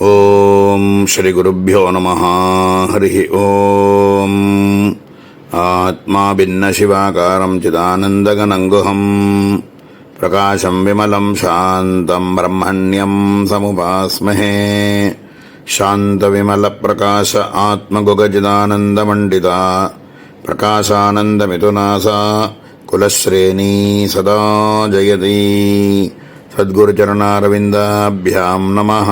ஓம் ஸ்ரீ குருப்யோ நமஹ. ஹரி ஓம். ஆத்மா பின்ன சிவாகாரம் சிதானந்தகனங்குஹம் பிரகாசம் விமலம் சாந்தம் பிரம்மண்யம் சமுபாஸ்மஹே. சாந்தவிமலப்பிரகாச ஆத்மகுகஜிதானந்தமண்டிதா பிரகாசானந்தமிதுநாசா குலஸ்ரேணீ சதா ஜயதி. சத்குருச்சரணாரவிந்தாभ्यां நமः.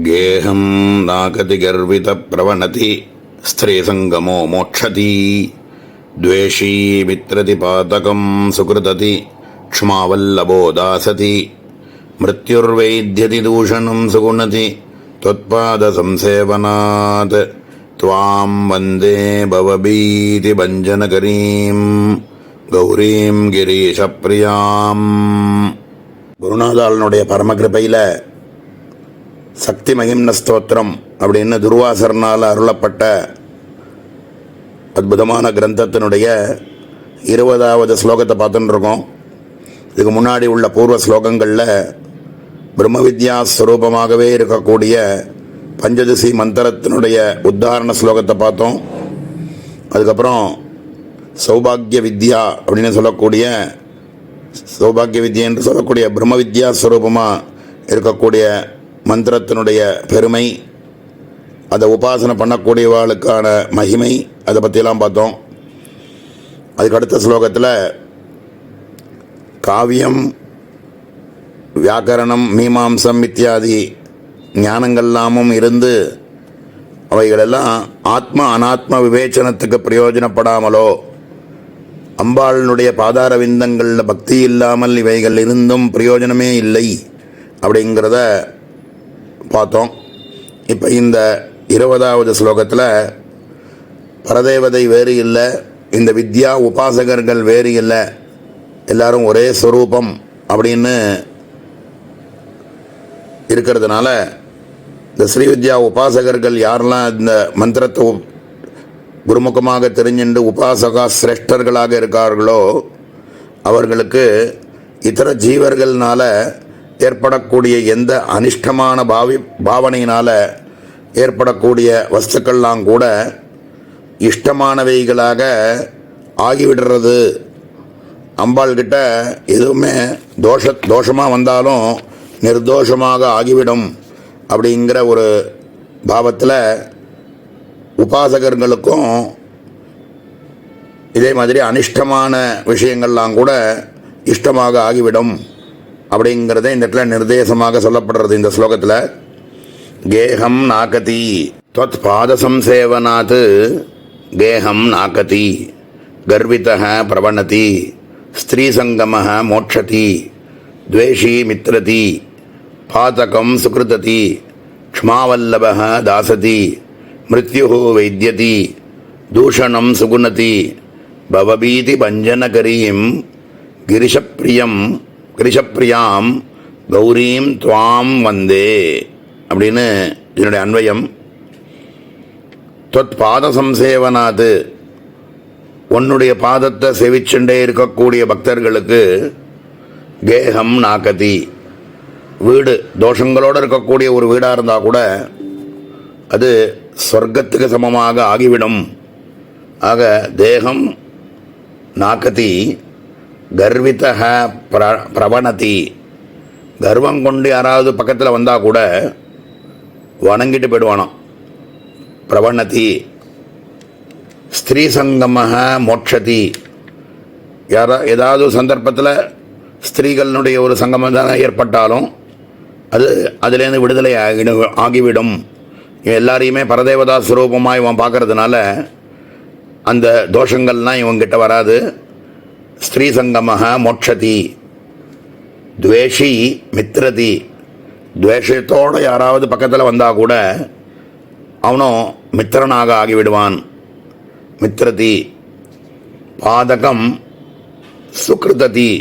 கேஹம் நாகதி கர்வித பிரவணதி ஸ்திரீசங்கமோ மோட்சதி த்வேஷீ மித்ரதி பாதகம் சுக்ருததி க்ஷ்மாவல்லபோ தாசதி மிருத்யுர்வைத்யதி தூஷணம் சுகுணதி त्वत्पाद संसेवनात् त्वां वन्दे भवभीति भञ्जनकरीं கௌரீம் கிரீஷப்பிரியாம். குருநாதாளனுடைய பரமகிருபையில் சக்தி மகிம்ன ஸ்தோத்திரம் அப்படின்னு துர்வாசர்னால் அருளப்பட்ட அற்புதமான கிரந்தத்தினுடைய 20வது ஸ்லோகத்தை பார்த்துட்டு இருக்கோம். இதுக்கு முன்னாடி உள்ள பூர்வ ஸ்லோகங்களில் பிரம்ம வித்யா ஸ்வரூபமாகவே இருக்கக்கூடிய பஞ்சதசி மந்திரத்தினுடைய உத்தாரண ஸ்லோகத்தை பார்த்தோம். அதுக்கப்புறம் சௌபாகிய வித்யா அப்படின்னு சொல்லக்கூடிய சௌபாகிய வித்யா என்று சொல்லக்கூடிய பிரம்ம வித்யா ஸ்வரூபமாக இருக்கக்கூடிய மந்திரத்தினுடைய பெருமை, அதை உபாசனை பண்ணக்கூடியவாளுக்கான மகிமை, அதை பற்றியெல்லாம் பார்த்தோம். அதுக்கு அடுத்த ஸ்லோகத்தில் காவியம், வியாக்கரணம், மீமாம்சம் இத்தியாதி ஞானங்கள்லாமும் இருந்து அவைகளெல்லாம் ஆத்ம அனாத்ம விவேச்சனத்துக்கு பிரயோஜனப்படாமலோ அம்பாளினுடைய பாதார விந்தங்களில் பக்தி இல்லாமல் இவைகள் இருந்தும் பிரயோஜனமே இல்லை அப்படிங்கிறத பார்த்தோம். இப்போ இந்த 20வது ஸ்லோகத்தில் பரதேவதை வேறு இல்லை, இந்த வித்யா உபாசகர்கள் வேறு இல்லை, எல்லாரும் ஒரே ஸ்வரூபம் அப்படின்னு இருக்கிறதுனால இந்த ஸ்ரீவித்யா உபாசகர்கள் யாரெல்லாம் இந்த மந்திரத்தை குருமுகமாக தெரிஞ்சுண்டு உபாசகா சிரேஷ்டர்களாக இருக்கார்களோ அவர்களுக்கு இதர ஜீவர்களால் ஏற்படக்கூடிய எந்த அனிஷ்டமான பாவனையினால் ஏற்படக்கூடிய வஸ்துக்கள்லாம் கூட இஷ்டமானவைகளாக ஆகிவிடுறது. அம்பாள்கிட்ட எதுவுமே தோஷமாக வந்தாலும் நிர்தோஷமாக ஆகிவிடும் அப்படிங்கிற ஒரு பாவத்தில் உபாசகர்களுக்கும் இதே மாதிரி அனிஷ்டமான விஷயங்கள்லாம் கூட இஷ்டமாக ஆகிவிடும் அப்படிங்கிறத இந்த இடத்துல நிர்தேசமாக சொல்லப்படுறது. இந்த ஸ்லோகத்தில் கேஹம் நாகதி त्वत् பாத சம்சேவனாத் கேஹம் நாகதி கர்விதः பிரவணதி ஸ்திரீசங்கமः மோட்சதி த்வேஷீ மித்ரதி பாதகம் சுக்ருததி க்ஷ்மாவல்லபः தாசதி மிருத்யுः வைத்யதி தூஷணம் சுகுணதி பவபீதி பஞ்சனகரீம் கிரிஷப்பிரியாம் கௌரீம் துவாம் வந்தே அப்படின்னு இதனுடைய அன்வயம். தொத் பாத சம்சேவனாது, உன்னுடைய பாதத்தை செவிச்சுண்டே இருக்கக்கூடிய பக்தர்களுக்கு கேஹம் நாகதி, வீடு தோஷங்களோடு இருக்கக்கூடிய ஒரு வீடாக இருந்தால் கூட அது சொர்க்கத்துக்கு சமமாக ஆகிவிடும். ஆக தேகம் நாகதி கர்விதः பிரவணதி, கர்வம் கொண்டு யாராவது பக்கத்தில் வந்தால் கூட வணங்கிட்டு போயிடுவானாம். பிரவணதி ஸ்திரீசங்கமः மோட்சதி, ஏதாவது சந்தர்ப்பத்தில் ஸ்திரீகளுடைய ஒரு சங்கமம் தான் ஏற்பட்டாலும் அதுலேருந்து விடுதலை ஆகிவிடும். எல்லாரையுமே பரதேவதா ஸ்வரூபமாக இவன் பார்க்கறதுனால அந்த தோஷங்கள்லாம் இவங்கிட்ட வராது. ஸ்திரீ சங்கமः மோட்சதி த்வேஷி மித்ரதி, துவேஷத்தோடு யாராவது பக்கத்தில் வந்தால் கூட அவனும் மித்திரனாக ஆகிவிடுவான். மித்ரதி பாதகம் சுக்ருததி,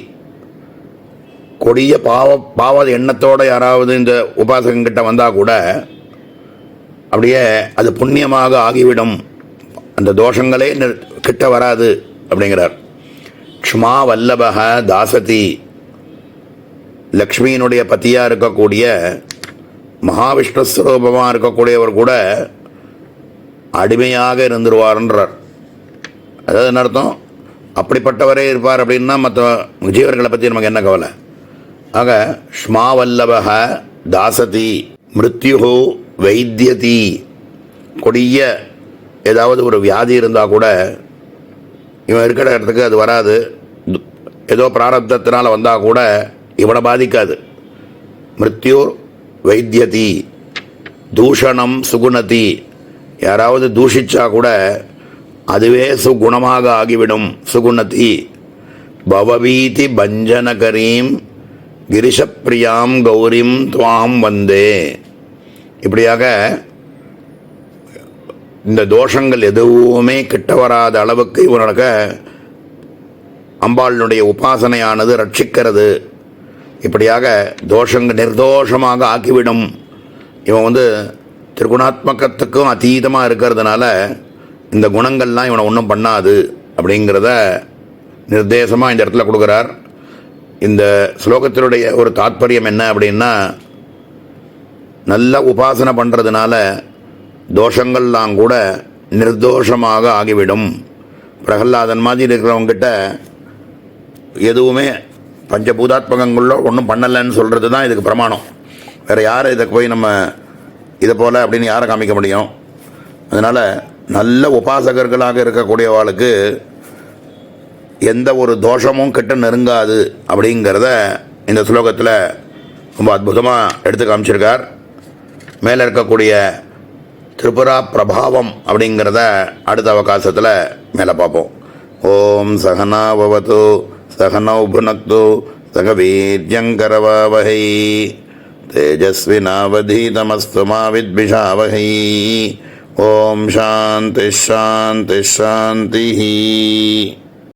கொடிய பாவ எண்ணத்தோடு யாராவது இந்த உபாசகங்கிட்ட வந்தால் கூட அப்படியே அது புண்ணியமாக ஆகிவிடும், அந்த தோஷங்களே கிட்ட வராது அப்படிங்கிறார். க்ஷ்மா வல்லபக தாசதி, லக்ஷ்மியினுடைய பத்தியாக இருக்கக்கூடிய மகாவிஷ்ணு ஸ்வரூபமாக இருக்கக்கூடியவர் கூட அடிமையாக இருந்துருவார்ன்றார். அதாவது என்ன அர்த்தம்? அப்படிப்பட்டவரே இருப்பார் அப்படின்னா மற்ற ஜீவர்களை பற்றி நமக்கு என்ன கவலை? ஆக ஸ்மாவல்லபக தாசதி மிருத்யுஹு வைத்தியதி. கொடிய ஏதாவது ஒரு வியாதி இருந்தால் கூட இவன் இருக்கிற இடத்துக்கு அது வராது. ஏதோ பிராரப்தத்தினால் வந்தால் கூட இவனை பாதிக்காது. மிருத்யுர் வைத்தியதி. தூஷணம் சுகுணதி. யாராவது தூஷிச்சா கூட அதுவே சுகுணமாக ஆகிவிடும். சுகுணதி. பவபீதி பஞ்சனகரீம் கிரிஷப்பிரியாம் கௌரிம் துவாம் வந்தே. இப்படியாக இந்த தோஷங்கள் எதுவுமே கிட்ட வராத அளவுக்கு இவனுக்கு அம்பாளினுடைய உபாசனையானது ரட்சிக்கிறது. இப்படியாக தோஷங்கள் நிர்தோஷமாக ஆக்கிவிடும். இவன் திரிகுணாத்மகத்துக்கும் அதீதமாக இருக்கிறதுனால இந்த குணங்கள்லாம் இவனை ஒன்றும் பண்ணாது அப்படிங்கிறத நிர்தேசமாக இந்த இடத்துல கொடுக்குறார். இந்த ஸ்லோகத்தினுடைய ஒரு தாத்பரியம் என்ன அப்படின்னா, நல்ல உபாசனை பண்ணுறதுனால தோஷங்கள்லாம் கூட நிர்தோஷமாக ஆகிவிடும். பிரகல்லாதன் மாதிரி இருக்கிறவங்கிட்ட எதுவுமே பஞ்சபூதாத்மகங்களில் ஒன்றும் பண்ணலைன்னு சொல்கிறது தான் இதுக்கு பிரமாணம். வேறு யாரை இதை போய் நம்ம இதை போல் அப்படின்னு யாரை காமிக்க முடியும்? அதனால் நல்ல உபாசகர்களாக இருக்கக்கூடியவாளுக்கு எந்த ஒரு தோஷமும் கிட்ட நெருங்காது அப்படிங்கிறத இந்த ஸ்லோகத்தில் ரொம்ப அற்புதமாக எடுத்து காமிச்சிருக்கார். மேலே இருக்கக்கூடிய திரிபுரா பிரபாவம் அப்படிங்கிறத அடுத்த அவகாசத்தில் மேலே பார்ப்போம். ஓம் சகனா பவது சகனௌ புனக்து சக வீர்யங்கரவாவஹை தேஜஸ்வினாவதீதமஸ்து மா வித்விஷாவஹை. ஓம் சாந்தி சாந்தி சாந்தி.